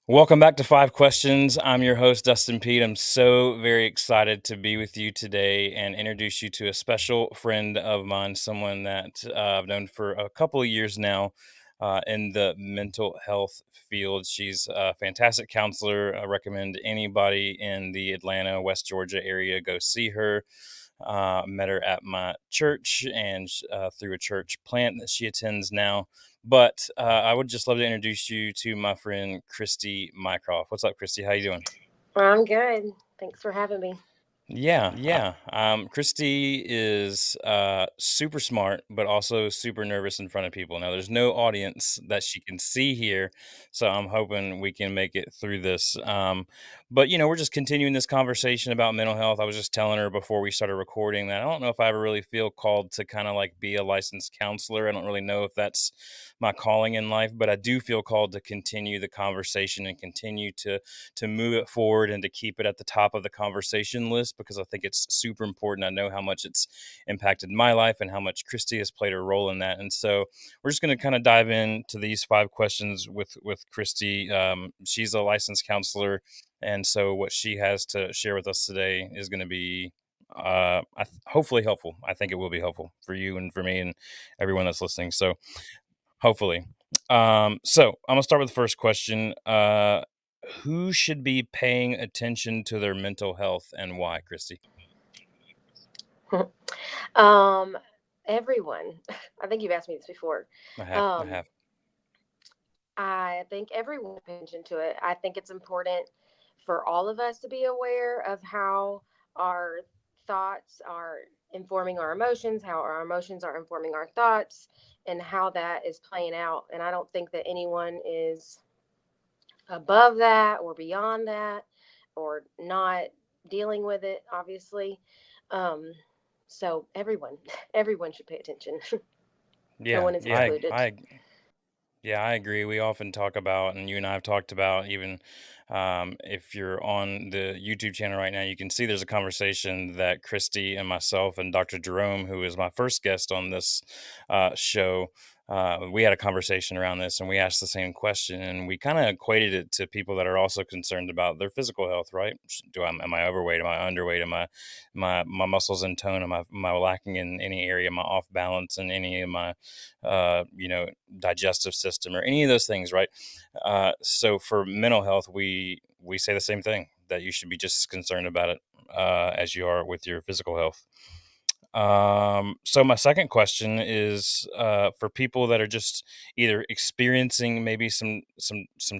Welcome back to Five Questions. I'm your host, Dustin Pete. I'm so very excited to be with you today and introduce you to a special friend of mine, someone that I've known for a couple of years now in the mental health field. She's a fantastic counselor. I recommend anybody in the Atlanta, West Georgia area go see her. Met her at my church and through a church plant that she attends now. But I would just love to introduce you to my friend Kristy Mycroft. What's up, Kristy? How you doing? I'm good. Thanks for having me. Yeah. Christy is super smart, but also super nervous in front of people. Now, there's no audience that she can see here, so I'm hoping we can make it through this. But we're just continuing this conversation about mental health. I was just telling her before we started recording that I don't know if I ever really feel called to kind of like be a licensed counselor. I don't really know if that's my calling in life, but I do feel called to continue the conversation and continue to move it forward and to keep it at the top of the conversation list because I think it's super important. I know how much it's impacted my life and how much Kristy has played a role in that. And so we're just going to kind of dive into these five questions with Kristy. She's a licensed counselor, and so what she has to share with us today is going to be hopefully helpful. I think it will be helpful for you and for me and everyone that's listening. So hopefully. So I'm gonna start with the first question. Who should be paying attention to their mental health and why, Kristy? um, Everyone. I think you've asked me this before. I have. I Um, have. I think everyone pay attention to it. I think it's important for all of us to be aware of how our thoughts are informing our emotions, how our emotions are informing our thoughts, and how that is playing out. And I don't think that anyone is above that or beyond that or not dealing with it, obviously. Um, so everyone, everyone should pay attention. No Yeah, one is I, excluded. I, yeah, I agree. We often talk about, and you and I have talked about, even if you're on the YouTube channel right now, you can see there's a conversation that Christy and myself and Dr. Jerome, who is my first guest on this show, we had a conversation around this, and we asked the same question, and we kind of equated it to people that are also concerned about their physical health. Right? Am I overweight? Am I underweight? Am I my muscles in tone? Am I lacking in any area? Am I off balance in any of my digestive system or any of those things, right? So for mental health, we say the same thing, that you should be just as concerned about it as you are with your physical health. So my second question is for people that are just either experiencing maybe some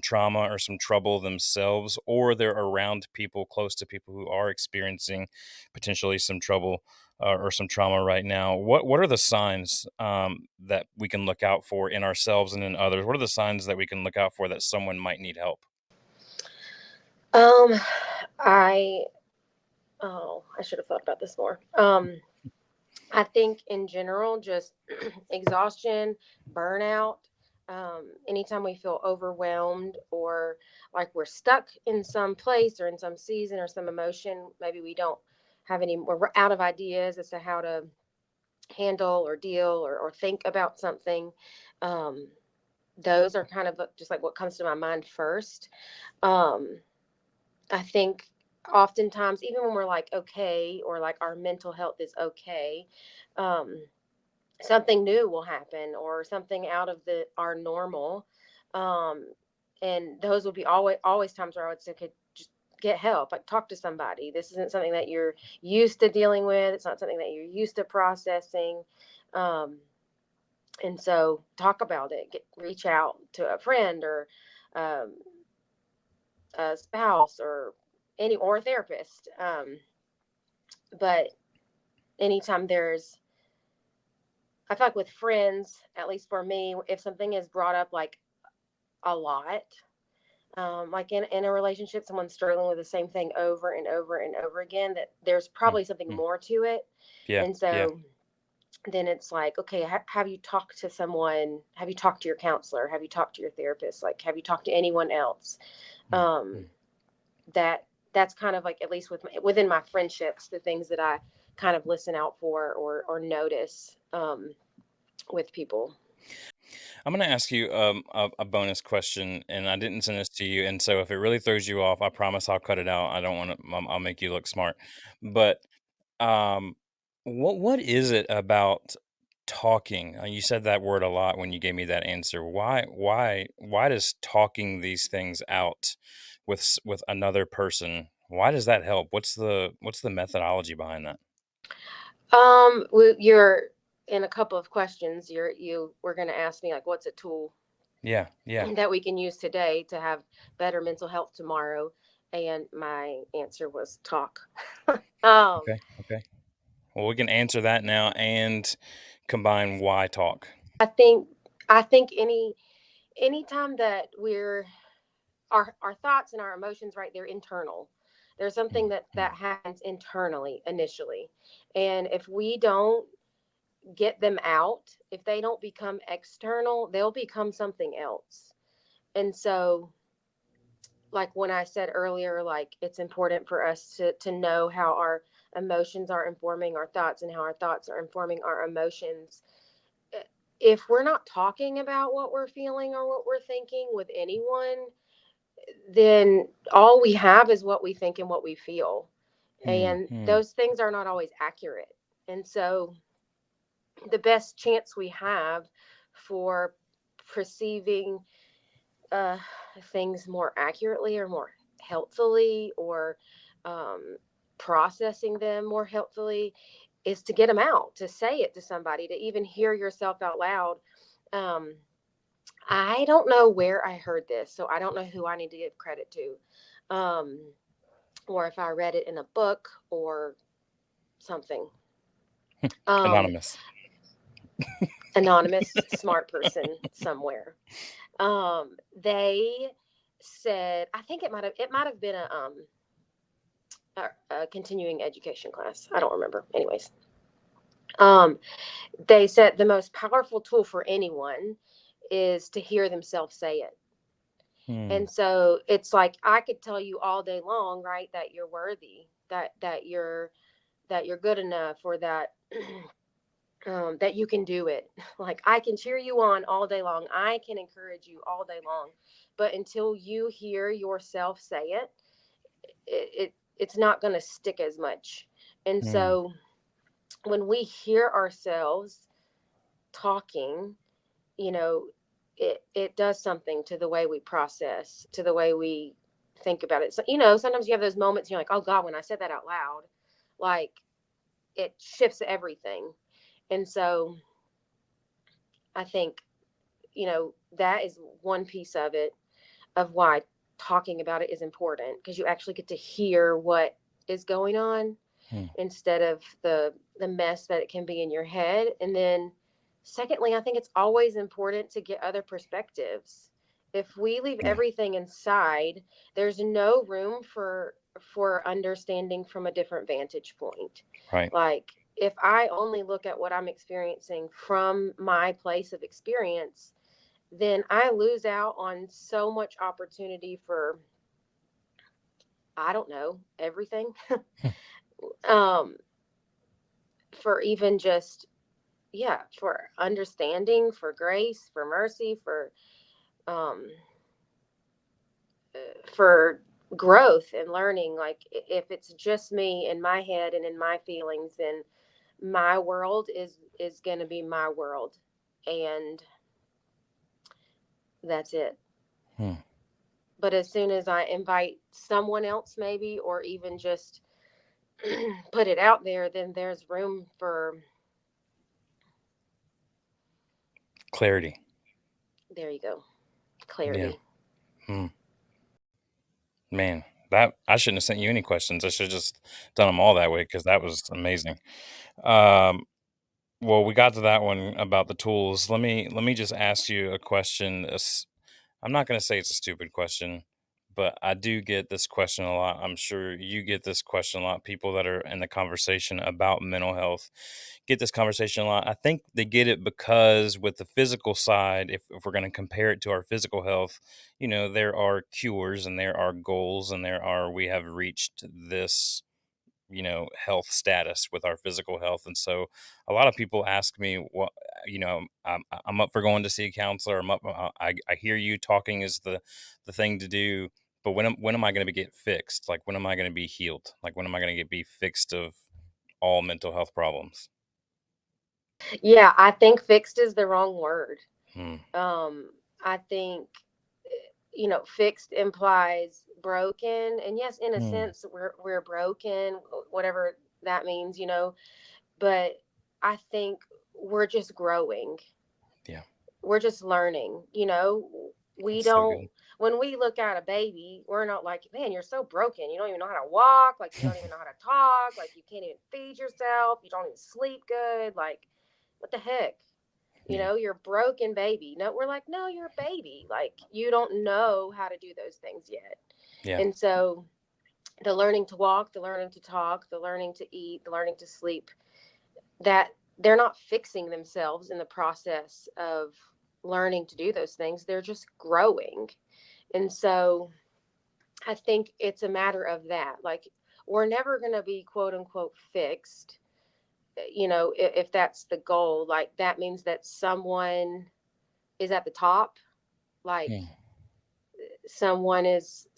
trauma or some trouble themselves, or they're around people close to people who are experiencing potentially some trouble or some trauma right now. What are the signs that we can look out for in ourselves and in others? What are the signs that we can look out for that someone might need help? Um, I I should have thought about this more. I think in general, just exhaustion, burnout. Anytime we feel overwhelmed or like we're stuck in some place or in some season or some emotion, maybe we don't have any, we're out of ideas as to how to handle or deal or think about something. Um, those are kind of just like what comes to my mind first. Um, I think oftentimes, even when we're like okay, or like our mental health is okay, um, something new will happen or something out of the our normal. Um, and those would be always times where I would say, okay, just get help, like talk to somebody. This isn't something that you're used to dealing with. It's not something that you're used to processing. Um, and so talk about it. Reach out to a friend or um, a spouse or a therapist. But anytime I feel like with friends, at least for me, if something is brought up like a lot, like in a relationship, someone's struggling with the same thing over and over and over again, that there's probably something Mhm. more to it. Yeah, And yeah. so then it's like, okay, have you talked to someone? Have you talked to your counselor? Have you talked to your therapist? Like, have you talked to anyone else? Um, Mhm. that's kind of like, at least within my friendships, the things that I kind of listen out for or notice with people. I'm gonna ask you a bonus question, and I didn't send this to you, and so if it really throws you off, I promise I'll cut it out. I don't want to. I'll make you look smart, but um, what is it about talking? You said that word a lot when you gave me that answer. Why does talking these things out with another person? Why does that help? What's the methodology behind that? You're in a couple of questions. You were going to ask me like, what's a tool Yeah, yeah. that we can use today to have better mental health tomorrow? And my answer was talk. um, Okay, okay. Well, we can answer that now and combine why talk. I think I think anytime that our thoughts and our emotions, right, they're internal. There's something Mm, that mm, happens internally initially, and if we don't get them out, if they don't become external, they'll become something else. And so, like when I said earlier, like it's important for us to know how our emotions are informing our thoughts and how our thoughts are informing our emotions. If we're not talking about what we're feeling or what we're thinking with anyone, then all we have is what we think and what we feel. mm, And mm, those things are not always accurate. And so the best chance we have for perceiving uh, things more accurately or more helpfully or um, processing them more helpfully is to get them out, to say it to somebody, to even hear yourself out loud. Um, I don't know where I heard this, so I don't know who I need to give credit to, or if I read it in a book or something. Um, anonymous. Anonymous, smart person somewhere. They said, I think it might have been a continuing education class. I don't remember. Anyways, um, they said the most powerful tool for anyone is to hear themselves say it. Mm, And so it's like I could tell you all day long, right, that you're worthy, that you're good enough, or that that you can do it. Like I can cheer you on all day long. I can encourage you all day long. But until you hear yourself say it, it's not going to stick as much. And mm, so when we hear ourselves talking, you know, it does something to the way we process, to the way we think about it. So, sometimes you have those moments you're like, oh God, when I said that out loud, like it shifts everything. And so I think, that is one piece of it, of why talking about it is important, because you actually get to hear what is going on mm. instead of the mess that it can be in your head. And then secondly, I think it's always important to get other perspectives. If we leave Yeah, everything inside, there's no room for understanding from a different vantage point. right. Like if I only look at what I'm experiencing from my place of experience, then I lose out on so much opportunity for, I don't know, everything. um for even just, yeah, for understanding, for grace, for mercy, um for growth and learning. Like if it's just me in my head and in my feelings, then my world is going to be my world, and that's it. Hmm. But as soon as I invite someone else, maybe, or even just put it out there, then there's room for, Clarity. there you go, Yeah. clarity. Hmm. Man, that I shouldn't have sent you any questions. I should have just done them all that way because that was amazing. Um, well, we got to that one about the tools. Let me just ask you a question. I'm not going to say it's a stupid question, but I do get this question a lot. I'm sure you get this question a lot. People that are in the conversation about mental health get this conversation a lot. I think they get it because with the physical side, if we're going to compare it to our physical health, there are cures and there are goals and we have reached this health status with our physical health. And so a lot of people ask me, what, I'm up for going to see a counselor. I hear you talking is the thing to do, but when am I going to get fixed? Like, when am I going to be healed? Like, when am I going to be fixed of all mental health problems? Yeah, I think fixed is the wrong word. Hmm. I think, fixed implies broken, and yes, in a Hmm. sense, we're broken, whatever that means, But I think we're just growing. Yeah, We're just learning. We that's so don't. good. When we look at a baby, we're not like, man, you're so broken. You don't even know how to walk. Like, you don't even know how to talk. Like, you can't even feed yourself. You don't even sleep good. Like, what the heck? Yeah, You're a broken baby. No, we're like, no, you're a baby. Like, you don't know how to do those things yet. yeah. And so the learning to walk, the learning to talk, the learning to eat, the learning to sleep, that they're not fixing themselves in the process of learning to do those things. They're just growing. And so I think it's a matter of that. Like, we're never going to be quote unquote fixed. If that's the goal, like that means that someone is at the top, like Hmm. someone is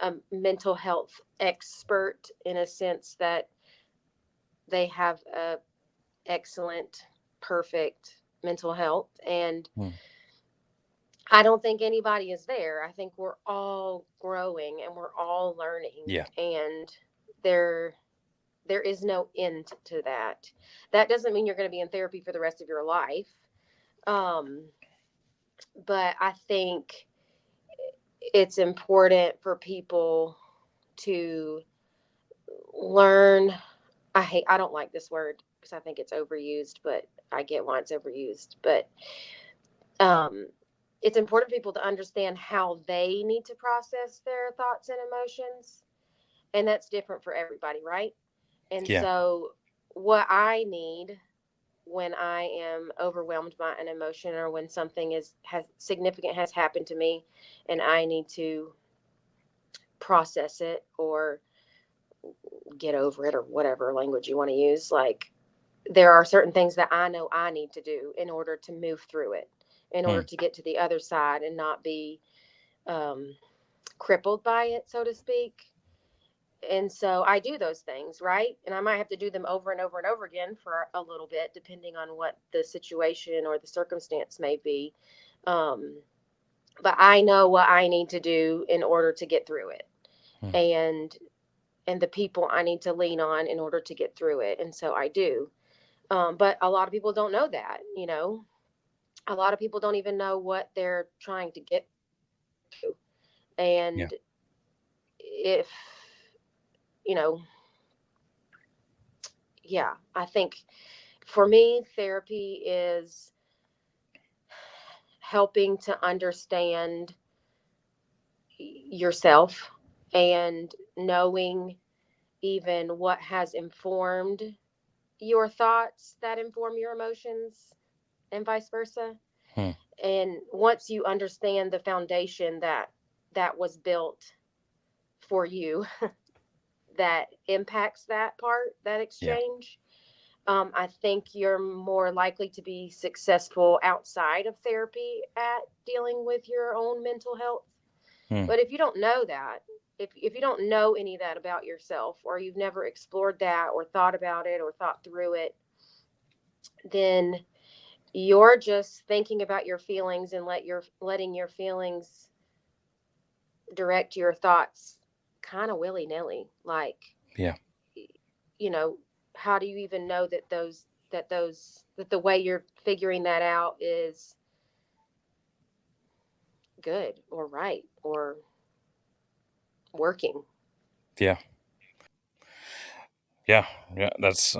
a mental health expert in a sense that they have a excellent, perfect mental health. And Hmm. I don't think anybody is there. I think we're all growing and we're all learning. Yeah, And there there is no end to that. That doesn't mean you're going to be in therapy for the rest of your life. Um, but I think it's important for people to learn. I don't like this word because I think it's overused, but I get why it's overused. But um, it's important for people to understand how they need to process their thoughts and emotions. And that's different for everybody, right? And yeah. so, what I need when I am overwhelmed by an emotion or when something is has significant has happened to me and I need to process it or get over it or whatever language you want to use, like there are certain things that I know I need to do in order to move through it, in order Hmm. to get to the other side and not be um, crippled by it, so to speak. And so I do those things, right? And I might have to do them over and over and over again for a little bit, depending on what the situation or the circumstance may be. Um, but I know what I need to do in order to get through it, Hmm. and the people I need to lean on in order to get through it. And so I do. But a lot of people don't know that. A lot of people don't even know what they're trying to get to. Yeah, And if you know, yeah, I think for me, therapy is helping to understand yourself and knowing even what has informed your thoughts that inform your emotions and vice versa. hmm. And once you understand the foundation that was built for you that impacts that part, that Yeah. exchange, I think you're more likely to be successful outside of therapy at dealing with your own mental health. Hmm. But if you don't know that, if you don't know any of that about yourself, or you've never explored that, or thought about it, or thought through it, then you're just thinking about your feelings and letting your feelings direct your thoughts kind of willy nilly. Like, Yeah. you know, how do you even know that the way you're figuring that out is good or right or working? Yeah. Yeah. Yeah. That's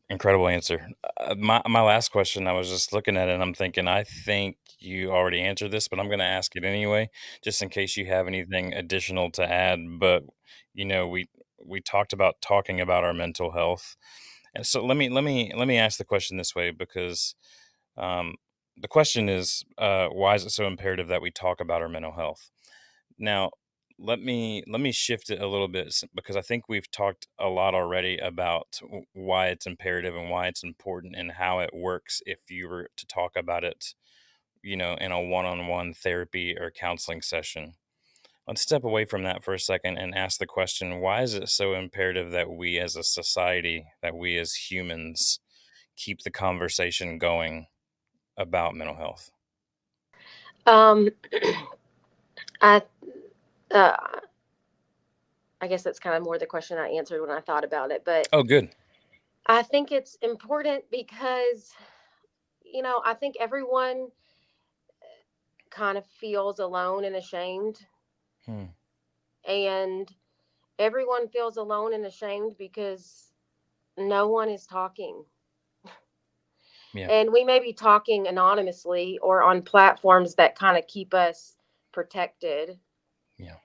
incredible answer. My last question, I was just looking at it and I'm thinking, I think you already answered this, but I'm going to ask it anyway, just in case you have anything additional to add. But we talked about talking about our mental health, and so let me ask the question this way, because um, the question is, why is it so imperative that we talk about our mental health? Now, let me shift it a little bit because I think we've talked a lot already about why it's imperative and why it's important and how it works if you were to talk about it, in a one-on-one therapy or counseling session. Let's step away from that for a second and ask the question, why is it so imperative that we as a society, that we as humans keep the conversation going about mental health? Um, I uh, I guess that's kind of more the question I answered when I thought about it, but Oh, good. I think it's important because I think everyone kind of feels alone and ashamed, Hmm. and everyone feels alone and ashamed because no one is talking. Yeah. And we may be talking anonymously or on platforms that kind of keep us protected, Yeah.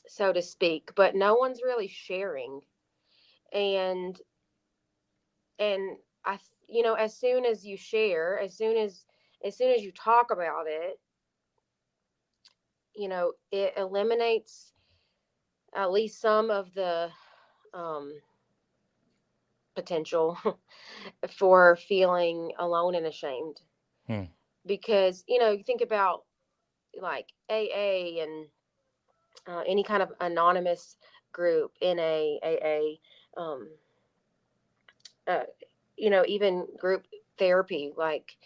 so to speak, but no one's really sharing. And and as soon as you share, as soon as you talk about it, it eliminates at least some of the um, potential for feeling alone and ashamed. Hmm. Because you think about like AA and any kind of anonymous group, NA, AA, uh, even group therapy. Like,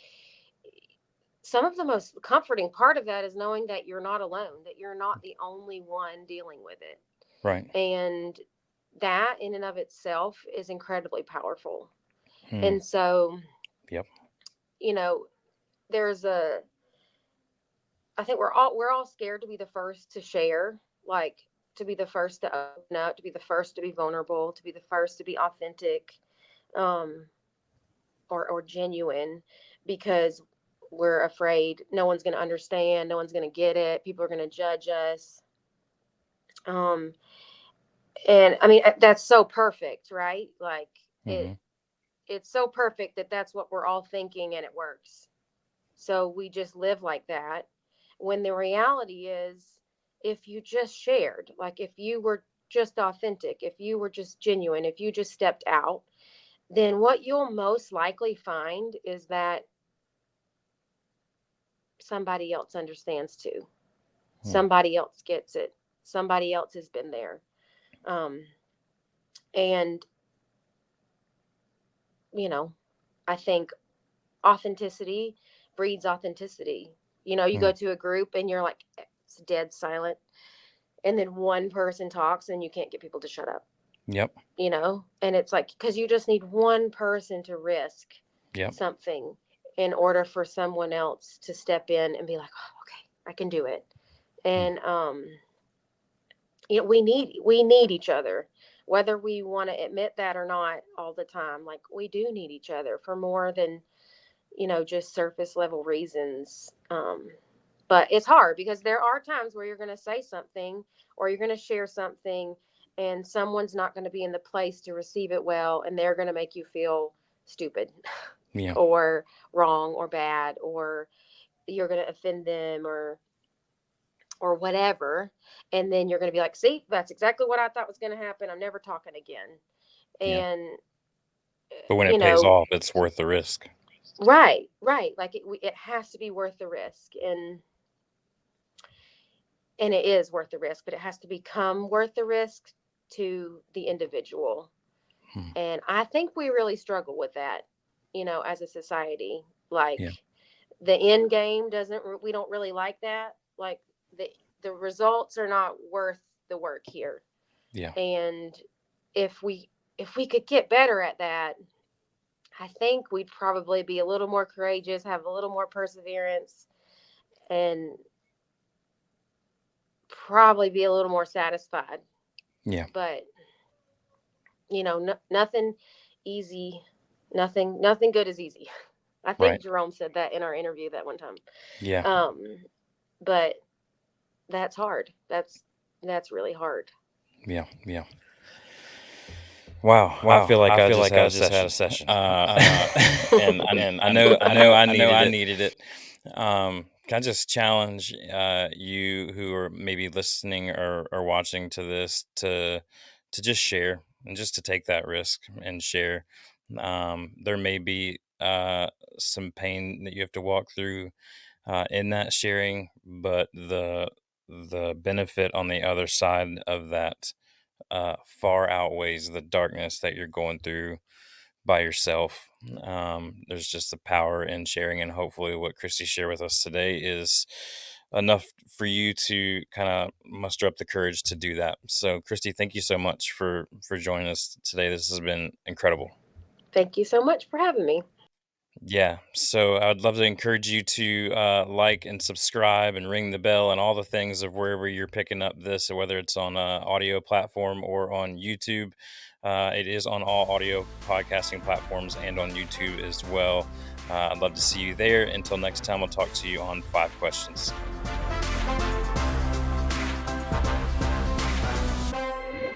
some of the most comforting part of that is knowing that you're not alone, that you're not the only one dealing with it. Right. And that in and of itself is incredibly powerful. Hmm. And so, Yep. you know, there's a I think we're all scared to be the first to share, like to be the first to open up, to be the first to be vulnerable, to be the first to be authentic, um, or genuine, because we're afraid no one's going to understand, no one's going to get it, people are going to judge us. Um, and I mean, that's so perfect, right? Like, Hmm. it's so perfect that that's what we're all thinking and it works. So we just live like that. When the reality is, if you just shared, like if you were just authentic, if you were just genuine, if you just stepped out, then what you'll most likely find is that somebody else understands too. Hmm. Somebody else gets it. Somebody else has been there. Um, and, you know, I think authenticity breeds authenticity. You Hmm. go to a group and you're like, it's dead silent. And then one person talks and you can't get people to shut up, Yep. and it's like, because you just need one person to risk Yep. something in order for someone else to step in and be like, oh, okay, I can do it. Hmm. And we need each other, whether we want to admit that or not all the time. Like, we do need each other for more than just surface level reasons. But it's hard because there are times where you're going to say something or you're going to share something, and someone's not going to be in the place to receive it well, and they're going to make you feel stupid Yeah. or wrong or bad, or you're going to offend them, or whatever. And then you're going to be like, see, that's exactly what I thought was going to happen. I'm never talking again. Yeah. And But when you it pays know off, it's worth the risk. right, like it has to be worth the risk. And it is worth the risk, but it has to become worth the risk to the individual. Hmm. And I think we really struggle with that, as a society. Yeah. Like, the end game doesn't, we don't really like that. Like, the results are not worth the work here. Yeah. And if we could get better at that, I think we'd probably be a little more courageous, have a little more perseverance, and probably be a little more satisfied. Yeah. But nothing easy, nothing good is easy. I think Right. Jerome said that in our interview that one time. Yeah. um but that's hard. That's really hard. Yeah. Yeah. Wow. I Wow, feel like I I feel just like had I a just had a session. session. And I know I needed I it. needed I it. know I needed it. can I just challenge you who are maybe listening or watching to this to just share and just to take that risk and share. There may be some pain that you have to walk through in that sharing, but the benefit on the other side of that far outweighs the darkness that you're going through by yourself. There's just the power in sharing, and hopefully, what Christy shared with us today is enough for you to kind of muster up the courage to do that. So, Christy, thank you so much for joining us today. This has been incredible. Thank you so much for having me. Yeah, so I'd love to encourage you to like and subscribe and ring the bell and all the things of wherever you're picking up this, or whether it's on a audio platform or on YouTube. It is on all audio podcasting platforms and on YouTube as well. I'd love to see you there. Until next time, I'll talk to you on 5 questions.